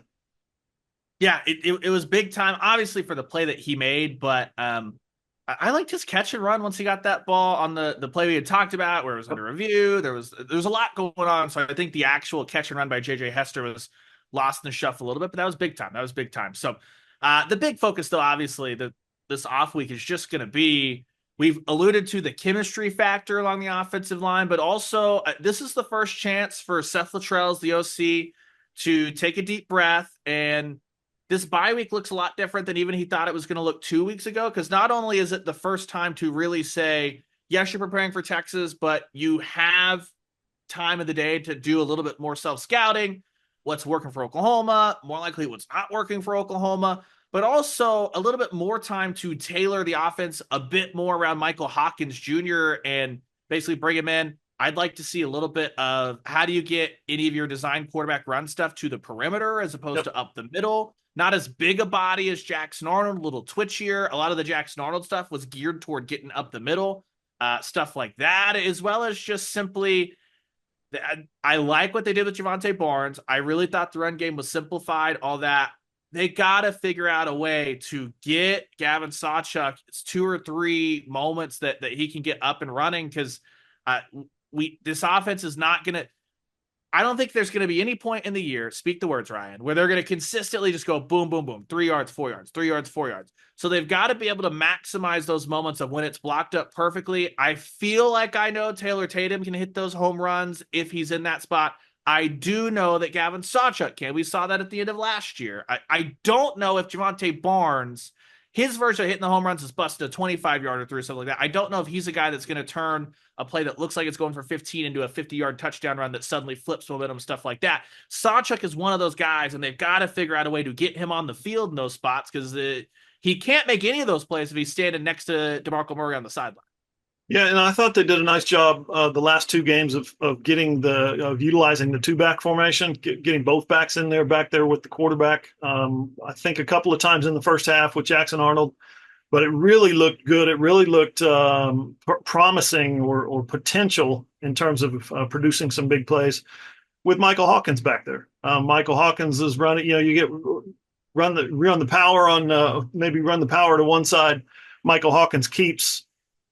Yeah, it was big time, obviously, for the play that he made, but I liked his catch and run once he got that ball on the play we had talked about where it was under review. There was a lot going on, so I think the actual catch and run by J.J. Hester was lost in the shuffle a little bit, but that was big time. That was big time. So the big focus, though, obviously, this off week is just going to be, we've alluded to the chemistry factor along the offensive line, but also this is the first chance for Seth Luttrell's, the OC, to take a deep breath. And this bye week looks a lot different than even he thought it was going to look 2 weeks ago, because not only is it the first time to really say, yes, you're preparing for Texas, but you have time of the day to do a little bit more self-scouting, what's working for Oklahoma, more likely what's not working for Oklahoma, but also a little bit more time to tailor the offense a bit more around Michael Hawkins Jr. and basically bring him in. I'd like to see a little bit of how do you get any of your design quarterback run stuff to the perimeter as opposed to up the middle. Not as big a body as Jackson Arnold, a little twitchier. A lot of the Jackson Arnold stuff was geared toward getting up the middle, stuff like that, as well as just simply, I like what they did with Javonte Barnes. I really thought the run game was simplified, all that. They got to figure out a way to get Gavin Sawchuk 2 or 3 moments that he can get up and running, because this offense is not going to, I don't think there's going to be any point in the year, speak the words, Ryan, where they're going to consistently just go boom, boom, boom, 3 yards, 4 yards, 3 yards, 4 yards. So they've got to be able to maximize those moments of when it's blocked up perfectly. I feel like I know Taylor Tatum can hit those home runs if he's in that spot. I do know that Gavin Sawchuk can. We saw that at the end of last year. I don't know if Javonte Barnes, his version of hitting the home runs is busted a 25-yarder through something like that. I don't know if he's a guy that's going to turn a play that looks like it's going for 15 into a 50-yard touchdown run that suddenly flips momentum, stuff like that. Sawchuk is one of those guys, and they've got to figure out a way to get him on the field in those spots, because he can't make any of those plays if he's standing next to DeMarco Murray on the sideline. Yeah, and I thought they did a nice job the last 2 games of getting utilizing the 2-back formation, getting both backs in there, back there with the quarterback. I think a couple of times in the first half with Jackson Arnold, but it really looked good. It really looked promising or potential in terms of producing some big plays with Michael Hawkins back there. Michael Hawkins is running. You run the power on maybe run the power to one side. Michael Hawkins keeps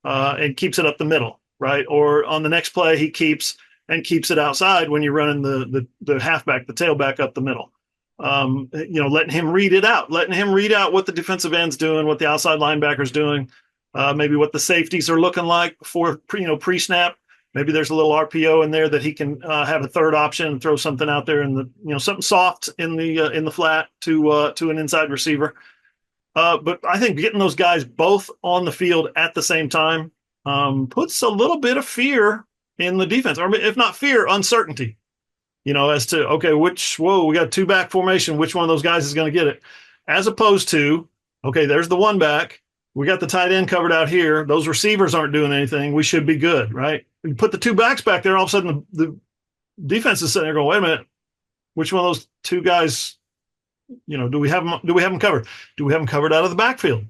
it up the middle, right? Or on the next play, he keeps it outside when you're running the halfback, the tailback up the middle. Letting him read out what the defensive end's doing, what the outside linebacker's doing, maybe what the safeties are looking like before pre-snap. Maybe there's a little RPO in there that he can have a third option and throw something out there in something soft in the flat to an inside receiver. But I think getting those guys both on the field at the same time puts a little bit of fear in the defense, or if not fear, uncertainty, as to, okay, we got a 2-back formation. Which one of those guys is going to get it? As opposed to, okay, there's the 1-back. We got the tight end covered out here. Those receivers aren't doing anything. We should be good, right? You put the 2 backs back there, all of a sudden the defense is sitting there going, wait a minute, which one of those 2 guys, do we have them covered? Do we have them covered out of the backfield?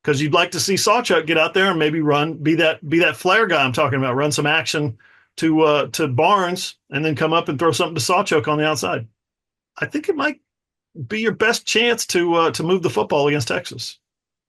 because you'd like to see Sawchuck get out there and maybe be that flare guy I'm talking about, run some action to Barnes and then come up and throw something to Sawchuck on the outside. I think it might be your best chance to move the football against Texas.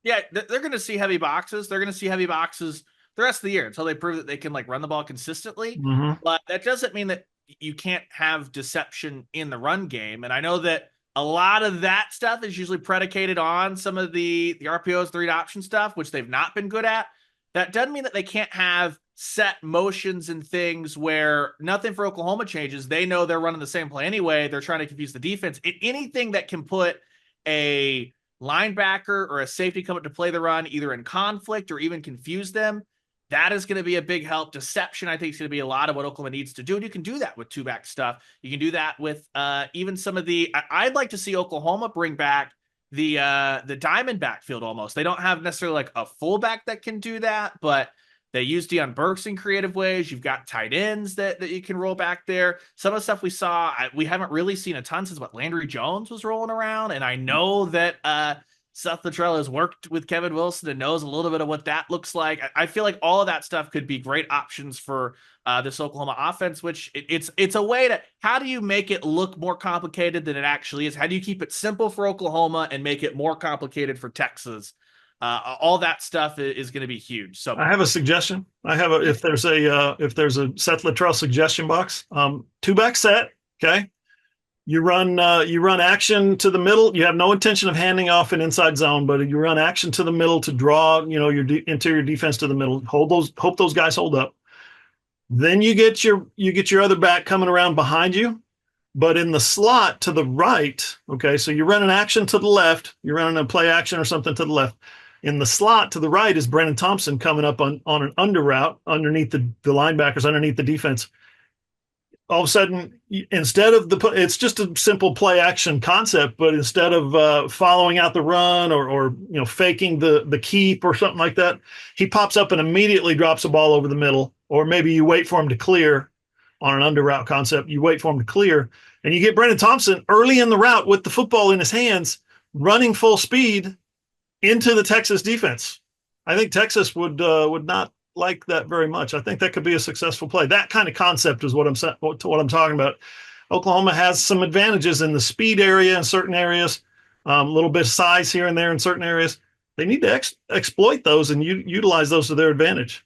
Yeah, they're going to see heavy boxes. They're going to see heavy boxes the rest of the year until they prove that they can like run the ball consistently. Mm-hmm. But that doesn't mean that you can't have deception in the run game. And I know that a lot of that stuff is usually predicated on some of the RPOs, the read option stuff, which they've not been good at. That doesn't mean that they can't have set motions and things where nothing for Oklahoma changes. They know they're running the same play anyway. They're trying to confuse the defense. Anything that can put a linebacker or a safety come up to play the run, either in conflict or even confuse them, that is going to be a big help. Deception, I think, is going to be a lot of what Oklahoma needs to do. And you can do that with two-back stuff. You can do that with even some of the I'd like to see Oklahoma bring back the diamond backfield almost. They don't have necessarily like a fullback that can do that, but they use Deion Burks in creative ways. You've got tight ends that you can roll back there. Some of the stuff we saw, we haven't really seen a ton since what Landry Jones was rolling around. And I know that Seth Luttrell has worked with Kevin Wilson and knows a little bit of what that looks like. I feel like all of that stuff could be great options for this Oklahoma offense, which it's a way to, how do you make it look more complicated than it actually is? How do you keep it simple for Oklahoma and make it more complicated for Texas? All that stuff is going to be huge. So I have a suggestion. If there's a Seth Luttrell suggestion box, two-back set. Okay. You run action to the middle. You have no intention of handing off an inside zone, but you run action to the middle to draw, your interior defense to the middle. Hope those guys hold up. Then you get your other back coming around behind you, but in the slot to the right. Okay, so you run an action to the left. You're running a play action or something to the left. In the slot to the right is Brennan Thompson coming up on an under route underneath the linebackers, underneath the defense. All of a sudden, instead of it's just a simple play action concept, but instead of following out the run or faking the keep or something like that, he pops up and immediately drops a ball over the middle. Or maybe you wait for him to clear on an under route concept. You wait for him to clear, and you get Brennan Thompson early in the route with the football in his hands, running full speed into the Texas defense. I think Texas would not like that very much. I think that could be a successful play. That kind of concept is what I'm talking about. Oklahoma has some advantages in the speed area in certain areas, a little bit of size here and there in certain areas. They need to exploit those and utilize those to their advantage.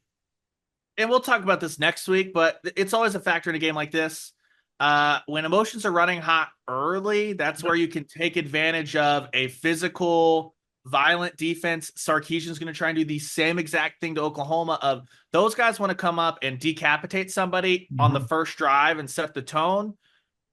And we'll talk about this next week, but it's always a factor in a game like this. When emotions are running hot early, that's where you can take advantage of a physical, violent defense. Sarkisian's going to try and do the same exact thing to Oklahoma of those guys want to come up and decapitate somebody on the first drive and set the tone.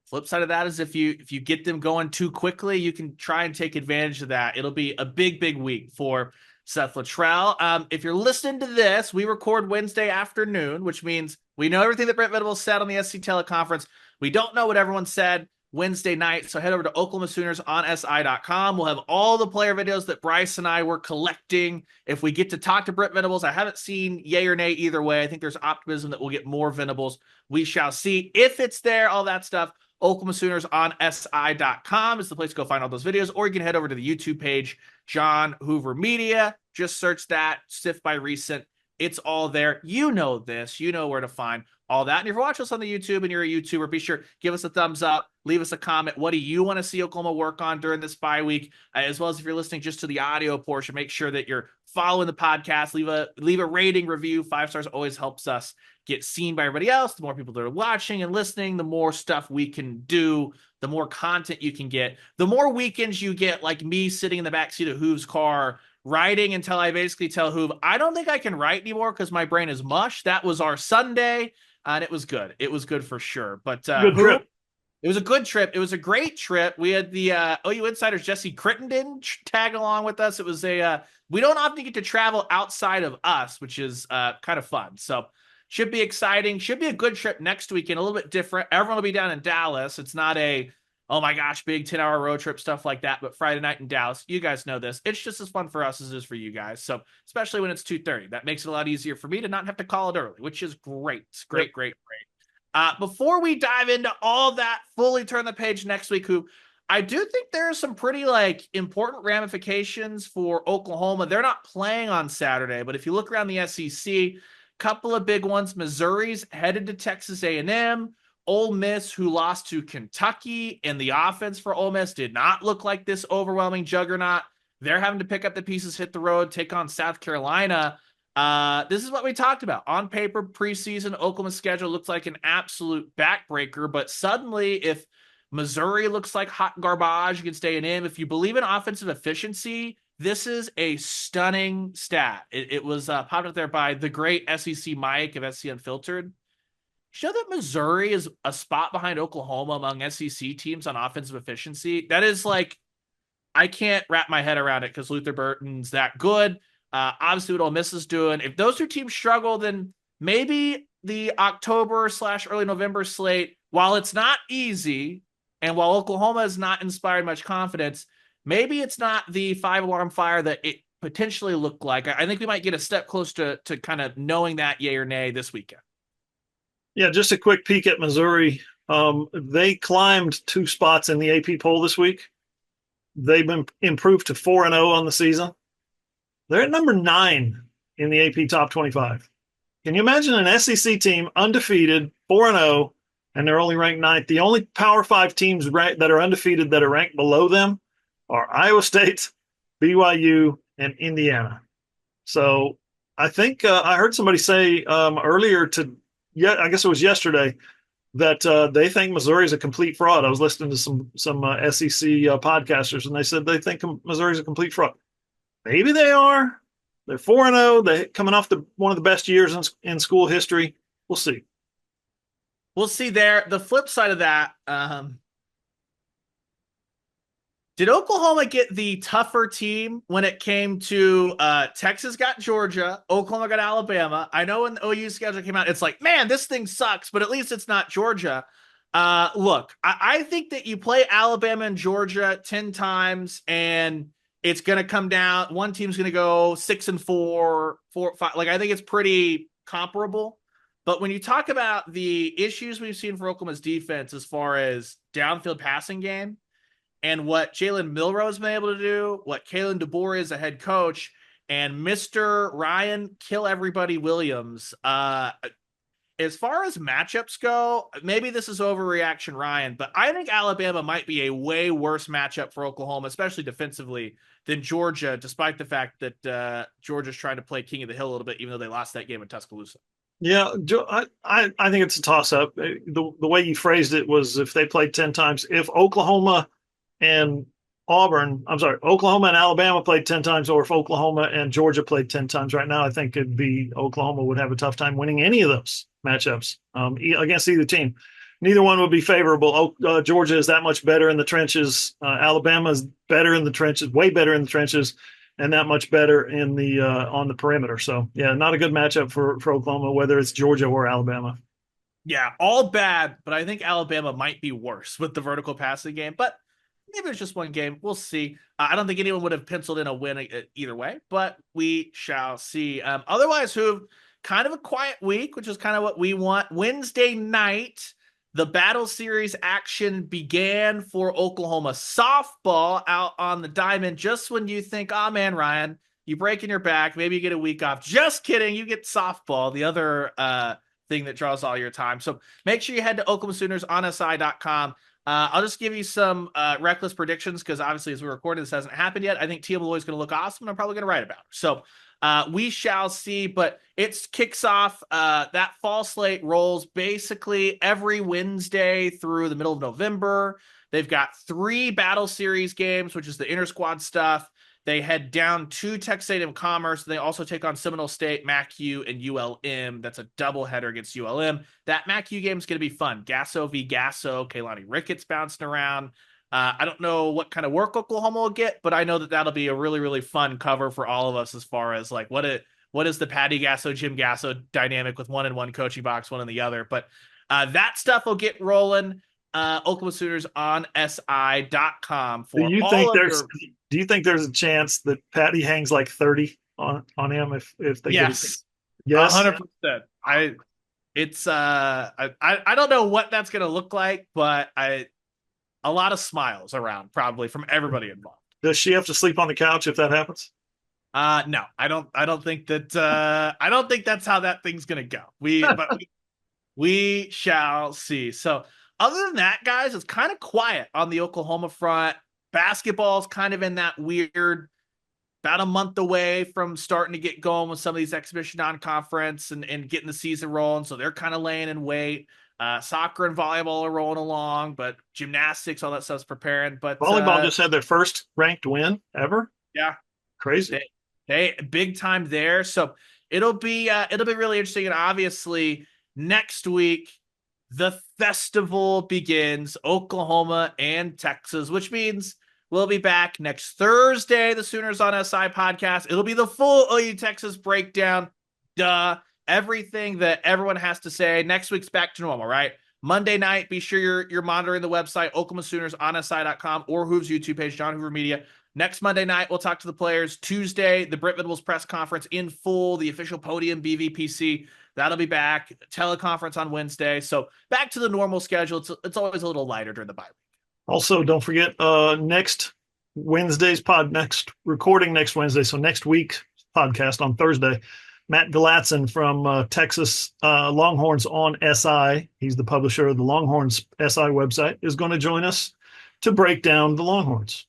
Flip side of that is if you get them going too quickly, you can try and take advantage of that. It'll be a big week for Seth Luttrell. If you're listening to this, we record Wednesday afternoon, which means we know everything that Brent Venables said on the SC teleconference. We don't know what everyone said Wednesday night, so head over to Oklahoma Sooners on SI.com. We'll have all the player videos that Bryce and I were collecting. If we get to talk to Brent Venables, I haven't seen yay or nay either way. I think there's optimism that we'll get more Venables. We shall see. If it's there, all that stuff, Oklahoma Sooners on SI.com is the place to go find all those videos, or you can head over to the YouTube page, John Hoover Media. Just search that, sift by recent. It's all there. You know this. You know where to find all that. And if you're watching us on the YouTube and you're a YouTuber, be sure give us a thumbs up, leave us a comment. What do you want to see Oklahoma work on during this bye week? As well as if you're listening just to the audio portion, make sure that you're following the podcast. Leave a rating, review. 5 stars always helps us get seen by everybody else. The more people that are watching and listening, the more stuff we can do, the more content you can get, the more weekends you get, like me sitting in the backseat of Hoove's car writing until I basically tell Hoove, I don't think I can write anymore because my brain is mush. That was our Sunday, and it was good. It was good for sure. But good trip. It was a good trip. It was a great trip. We had the OU Insiders Jesse Crittenden tag along with us. It was we don't often get to travel outside of us, which is kind of fun. So should be exciting. Should be a good trip next weekend, a little bit different. Everyone will be down in Dallas. It's not a, oh my gosh, big 10-hour road trip, stuff like that. But Friday night in Dallas, you guys know this. It's just as fun for us as it is for you guys. So especially when it's 2:30, that makes it a lot easier for me to not have to call it early, which is great. Great. Before we dive into all that, fully turn the page next week, who I do think there are some pretty like important ramifications for Oklahoma. They're not playing on Saturday, but if you look around the SEC, couple of big ones. Missouri's headed to Texas A&M. Ole Miss, who lost to Kentucky, and the offense for Ole Miss did not look like this overwhelming juggernaut. They're having to pick up the pieces, hit the road, take on South Carolina. This is what we talked about. On paper, preseason, Oklahoma's schedule looks like an absolute backbreaker, but suddenly, if Missouri looks like hot garbage against A&M, if you believe in offensive efficiency, this is a stunning stat. It was popped up there by the great SEC Mike of SC Unfiltered. Show that Missouri is a spot behind Oklahoma among SEC teams on offensive efficiency. That is like, I can't wrap my head around it because Luther Burton's that good. Obviously, what Ole Miss is doing. If those two teams struggle, then maybe the October / early November slate, while it's not easy, and while Oklahoma has not inspired much confidence, maybe it's not the 5-alarm fire that it potentially looked like. I think we might get a step close to kind of knowing that yay or nay this weekend. Yeah, just a quick peek at Missouri. They climbed 2 spots in the AP poll this week. They've been improved to 4-0 on the season. They're at number 9 in the AP top 25. Can you imagine an SEC team undefeated, 4-0, and they're only ranked 9th? The only Power 5 teams that are undefeated that are ranked below them are Iowa State, BYU, and Indiana. So I think I heard somebody say earlier I guess it was yesterday, that they think Missouri is a complete fraud. I was listening to some SEC podcasters, and they said they think Missouri is a complete fraud. Maybe they are. They're 4-0. They're coming off one of the best years in school history. We'll see. We'll see there. The flip side of that, did Oklahoma get the tougher team when it came to Texas got Georgia, Oklahoma got Alabama? I know when the OU schedule came out, it's like, man, this thing sucks, but at least it's not Georgia. Look, I think that you play Alabama and Georgia 10 times, and it's going to come down. One team's going to go 6-4, 4-5. Like, I think it's pretty comparable. But when you talk about the issues we've seen for Oklahoma's defense as far as downfield passing game, and what Jalen Milroe has been able to do, what Kalen DeBoer is a head coach, and Mr. Ryan Kill Everybody Williams. As far as matchups go, maybe this is overreaction, Ryan, but I think Alabama might be a way worse matchup for Oklahoma, especially defensively, than Georgia, despite the fact that Georgia's trying to play King of the Hill a little bit, even though they lost that game in Tuscaloosa. Yeah, I think it's a toss-up. The way you phrased it was if they played 10 times. If Oklahoma and Oklahoma and Alabama played 10 times, or if Oklahoma and Georgia played 10 times right now, I think it'd be Oklahoma would have a tough time winning any of those matchups against either team. Neither one would be favorable. Georgia is that much better in the trenches. Alabama is better in the trenches, way better in the trenches, and that much better in the on the perimeter. So, yeah, not a good matchup for Oklahoma, whether it's Georgia or Alabama. Yeah, all bad, but I think Alabama might be worse with the vertical passing game. But maybe it's just one game. We'll see. I don't think anyone would have penciled in a win either way, but we shall see. Otherwise, who kind of a quiet week, which is kind of what we want. Wednesday night, the Battle Series action began for Oklahoma softball out on the diamond. Just when you think, oh man, Ryan, you breaking your back, maybe you get a week off. Just kidding. You get softball, the other thing that draws all your time. So make sure you head to OklahomaSoonersOnSI.com. I'll just give you some reckless predictions because obviously as we're recording, this hasn't happened yet. I think Tia Malloy is going to look awesome, and I'm probably going to write about her. So we shall see, but it kicks off. That fall slate rolls basically every Wednesday through the middle of November. They've got 3 Battle Series games, which is the inter-squad stuff. They head down to Texas A&M Commerce. They also take on Seminole State, MACU, and ULM. That's a doubleheader against ULM. That MACU game is going to be fun. Gasso v. Gasso. Kaylani Ricketts bouncing around. I don't know what kind of work Oklahoma will get, but I know that that'll be a really, really fun cover for all of us as far as like what is the Patty Gasso, Jim Gasso dynamic with one in one coaching box, one in the other. But that stuff will get rolling. Oklahoma Sooners on SI.com for Do you think there's a chance that Patty hangs like 30 on him if they get it? Yes, 100%. I don't know what that's gonna look like, but a lot of smiles around, probably from everybody involved. Does she have to sleep on the couch if that happens? No, I don't think that I don't think that's how that thing's gonna go. We shall see. So other than that, guys, it's kind of quiet on the Oklahoma front. Basketball's kind of in that weird, about a month away from starting to get going with some of these exhibition non-conference and getting the season rolling. So they're kind of laying in wait. Soccer and volleyball are rolling along, but gymnastics, all that stuff's preparing. But Volleyball just had their first ranked win ever. yeah, Crazy. they big time there. So it'll be really interesting. And obviously next week the festival begins, Oklahoma and Texas, which means we'll be back next Thursday, the Sooners on SI podcast. It'll be the full OU Texas breakdown. Duh. Everything that everyone has to say. Next week's back to normal, right? Monday night, be sure you're monitoring the website, Oklahoma Sooners on SI.com or Hoover's YouTube page, John Hoover Media. Next Monday night, we'll talk to the players. Tuesday, the Brent Venables press conference in full, the official podium BVPC. That'll be back. Teleconference on Wednesday. So back to the normal schedule. It's always a little lighter during the bye week. Also, don't forget next recording next Wednesday. So next week's podcast on Thursday, Matt Galatzin from Texas Longhorns on SI. He's the publisher of the Longhorns SI website, is going to join us to break down the Longhorns.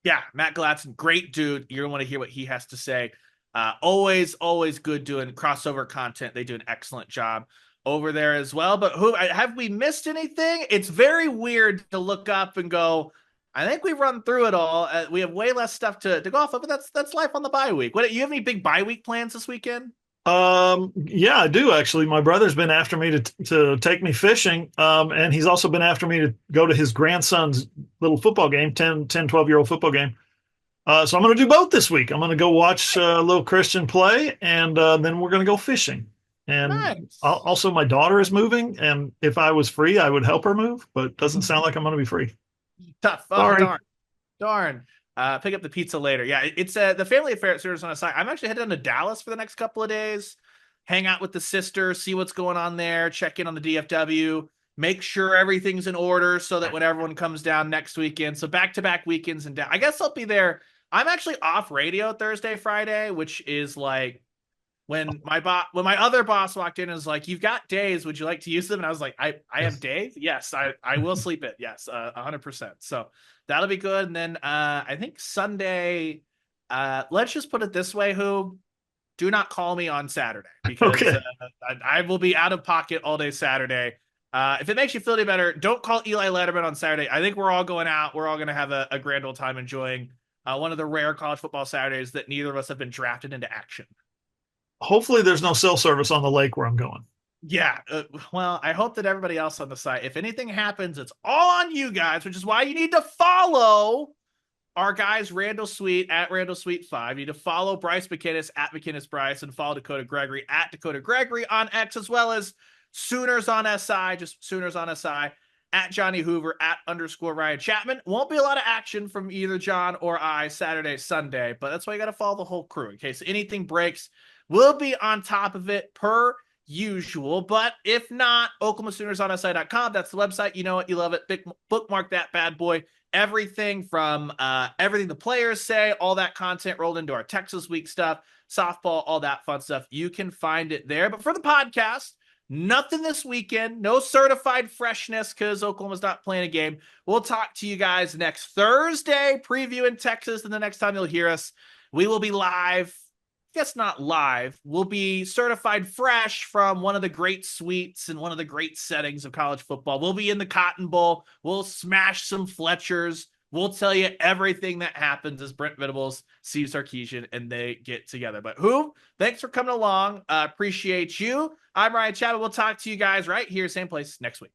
Yeah, Matt Galatzin, great dude. You're going to want to hear what he has to say. Always good doing crossover content. They do an excellent job over there as well. But have we missed anything? It's very weird to look up and go, I think we've run through it all. We have way less stuff to go off of, but that's life on the bye week. You have any big bye week plans this weekend? Yeah, I do actually. My brother's been after me to take me fishing. And he's also been after me to go to his grandson's little football game, 12-year-old football game. So I'm going to do both this week. I'm going to go watch little Christian play, and then we're going to go fishing. And nice. Also, my daughter is moving, and if I was free, I would help her move, but it doesn't sound like I'm going to be free. Tough. Oh, darn. Pick up the pizza later. Yeah, it's the family affair at Sooners on SI. I'm actually headed down to Dallas for the next couple of days, hang out with the sister, see what's going on there, check in on the DFW, make sure everything's in order so that when everyone comes down next weekend. So back-to-back weekends, and I guess I'll be there. I'm actually off radio Thursday, Friday, which is like when my other boss walked in and was like, "You've got days. Would you like to use them?" And I was like, "I have days. Yes, I will sleep it. Yes, 100%." So that'll be good. And then I think Sunday. Let's just put it this way: do not call me on Saturday because okay. I will be out of pocket all day Saturday. If it makes you feel any better, don't call Eli Letterman on Saturday. I think we're all going out. We're all going to have a grand old time enjoying one of the rare college football Saturdays that neither of us have been drafted into action. Hopefully there's no cell service on the lake where I'm going. Yeah. Well, I hope that everybody else on the site, if anything happens, it's all on you guys, which is why you need to follow our guys, Randall Sweet at Randall Sweet 5. You need to follow Bryce McKinnis at McKinnis Bryce and follow Dakota Gregory at Dakota Gregory on X, as well as Sooners on SI, just Sooners on SI. At Johnny Hoover, at _ Ryan Chapman. Won't be a lot of action from either John or I Saturday, Sunday, but that's why you got to follow the whole crew in case anything breaks. We'll be on top of it per usual, but if not, OklahomaSoonersOnSI.com. That's the website. You know it, you love it. Bookmark that bad boy. Everything from everything the players say, all that content rolled into our Texas Week stuff, softball, all that fun stuff. You can find it there. But for the podcast, nothing this weekend, no certified freshness because Oklahoma's not playing a game. We'll talk to you guys next Thursday, previewing Texas, and the next time you'll hear us, we will be live. I guess not live. We'll be certified fresh from one of the great suites and one of the great settings of college football. We'll be in the Cotton Bowl. We'll smash some Fletchers. We'll tell you everything that happens as Brent Venables, Steve Sarkisian, and they get together. But thanks for coming along. Appreciate you. I'm Ryan Chapman. We'll talk to you guys right here, same place next week.